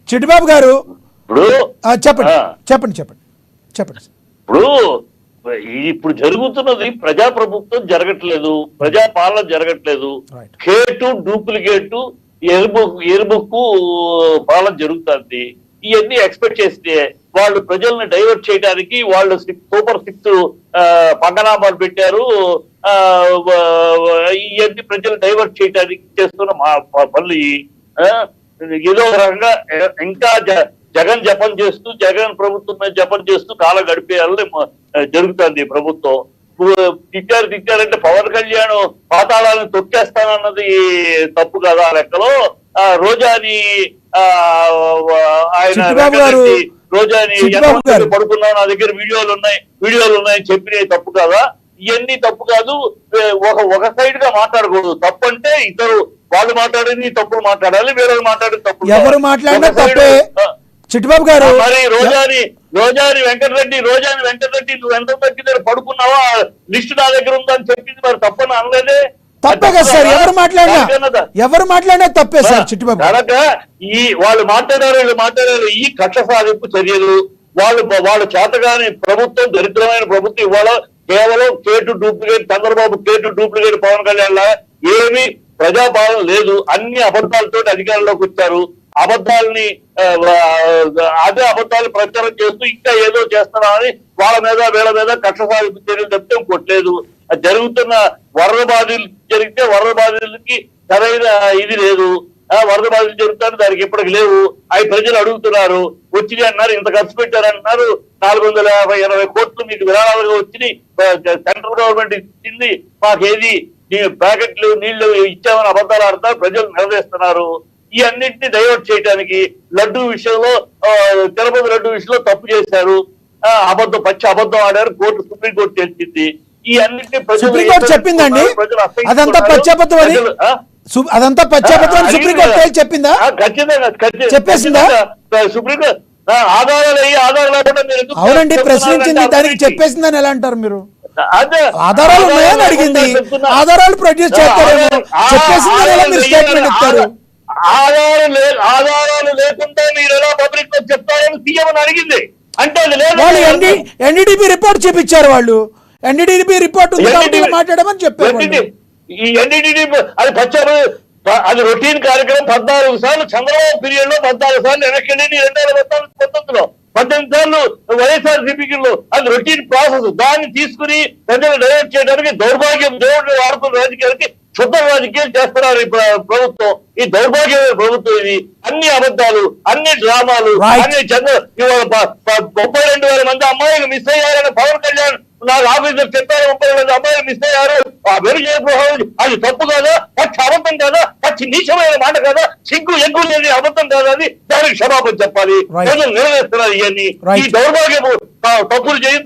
చిట్టిబాబు గారు ఇప్పుడు చెప్పండి చెప్పండి చెప్పండి చెప్పండి. ఇప్పుడు జరుగుతున్నది ప్రజాప్రభుత్వం జరగట్లేదు, ప్రజాపాలన జరగట్లేదు. కేటు డూప్లికేటు ఎరుబుక్కు పాలన జరుగుతుంది. ఇవన్నీ ఎక్స్పెక్ట్ చేస్తే వాళ్ళు ప్రజల్ని డైవర్ట్ చేయడానికి వాళ్ళు సూపర్ 6 పంగనామాలు పెట్టారు. ఇవన్నీ ప్రజలు డైవర్ట్ చేయడానికి చేస్తున్న పనులు ఏదో రకంగా ఇంకా జగన్ జపం చేస్తూ జగన్ ప్రభుత్వం మీద జపం చేస్తూ కాలం గడిపేయాలని జరుగుతుంది ప్రభుత్వం. తిట్టారంటే పవన్ కళ్యాణ్ పాతాళాలను తొక్కేస్తానన్నది తప్పు కదా లెక్కలో. రోజాని ఆయన రోజాని పడుకున్నా నా దగ్గర వీడియోలు ఉన్నాయి చెప్పినవి తప్పు కదా. ఇవన్నీ తప్పు కాదు. ఒక సైడ్ గా మాట్లాడకూడదు. తప్పు అంటే ఇద్దరు వాళ్ళు మాట్లాడింది తప్పులు మాట్లాడాలి, వేరే మాట్లాడింది తప్పు ఎవరు మాట్లాడినా తప్పే. చిట్టిబాబు గారు మరి రోజాని వెంకటరెడ్డి నువ్వు ఎంత దగ్గర పడుకున్నావా లిస్టు నా దగ్గర ఉందని చెప్పింది, మరి తప్పని అనలేదే. తప్పే కదా సార్, ఎవరు మాట్లాడినా తప్పే సార్. చిట్టిబాబు కనుక వాళ్ళు మాట్లాడారు ఈ కక్ష సాధింపు చర్యలు. వాళ్ళు చేతగాని ప్రభుత్వం, దరిద్రమైన ప్రభుత్వం. ఇవాళ కేవలం కేటు డూప్లికేట్ చంద్రబాబు, కేటు డూప్లికేట్ పవన్ కళ్యాణ్ లా ఏమీ ప్రజాపాలన లేదు. అన్ని అబద్ధాలతో అధికారంలోకి వచ్చారు. అబద్ధాలని ప్రచారం చేస్తూ ఇంకా ఏదో చేస్తున్నామని వాళ్ళ మీద వీళ్ళ మీద కక్ష సాధింపు చర్యలు చెప్తే ఇంకోట్లేదు. జరుగుతున్న వరద బాధితులు జరిగితే వరద బాధితులకి సరైన ఇది లేదు. వరద బాధితులు జరుగుతారు, దానికి ఇప్పటికి లేవు. అవి ప్రజలు అడుగుతున్నారు. వచ్చింది అన్నారు, ఇంత ఖర్చు పెట్టారంటున్నారు. 480 కోట్లు మీకు విరాళాలుగా వచ్చినాయి, సెంట్రల్ గవర్నమెంట్ ఇచ్చింది, మాకేది ప్యాకెట్లు నీళ్లు ఇచ్చామని అబద్ధాలు ఆడతారు, ప్రజలు నిలదీస్తున్నారు. ఈ అన్నింటినీ డైవర్ట్ చేయడానికి లడ్డు విషయంలో, తిరుపతి లడ్డు విషయంలో తప్పు చేశారు, పచ్చి అబద్ధం ఆడారు, సుప్రీంకోర్టు తెలిసింది. ఈ అన్నింటినీ సుప్రీంకోర్టు చెప్పిందండి. అదంతా పచ్చాబద్ధం అని సుప్రీంకోర్టు చెప్పిందా? ఖచ్చితంగా చెప్పేసిందా? సుప్రీంకోర్టు ఆధారాలు లేకుండా అవునండి ప్రశ్నించింది, దానికి చెప్పేసిందని ఎలా అంటారు మీరు? ఆధారాలు ఉన్నాయని అడిగింది, ఆధారాలు ప్రొడ్యూస్ చేస్తారేమో, చెప్పేసిందని ఎలా మీరు స్టేట్మెంట్ ఇస్తారు? ఆధారాలు లేకుండా మీరు ఎలా పబ్లిక్ లో చెప్తారని సీఎం అడిగింది. అంటే వాళ్ళు ఎన్డీటీపీ రిపోర్ట్ చూపించారు. వాళ్ళు ఎన్డీటీపీ రిపోర్ట్ మాట్లాడమని చెప్పారు. ఈ ఎన్డీటీపీ అది రొటీన్ కార్యక్రమం. 14 సార్లు చంద్రబాబు పీరియడ్ లో 14 సార్లు వెనక్కి 2014-19లో 18 సార్లు వైఎస్ఆర్సీపీలో అది రొటీన్ ప్రాసెస్. దాన్ని తీసుకుని ప్రజలు డైవర్ట్ చేయడానికి దౌర్భాగ్యం, దేవుడు వాడుతున్న రాజకీయాలకి శుద్ధ రాజకీయాలు చేస్తున్నారు ఈ ప్రభుత్వం. ఈ దౌర్భాగ్యమైన ప్రభుత్వం ఇది. అన్ని అబద్ధాలు, అన్ని డ్రామాలు, అన్ని 32,000 మంది అమ్మాయిలు మిస్ అయ్యారని పవన్ కళ్యాణ్ నాకు ఆఫీసర్ చెప్పారు. 32 అమ్మాయిలు మిస్ అయ్యారు. అది తప్పు కాదా? పచ్చి అబద్ధం కాదా? పచ్చి నీచమైన మాట కాదా? సిగ్గు ఎగ్గు లేని అబద్ధం కాదా? అది దానికి క్షమాపణ చెప్పాలి. ప్రజలు నిలవేస్తున్నారు ఇవన్నీ. ఈ దౌర్భాగ్యము తప్పులు చేయి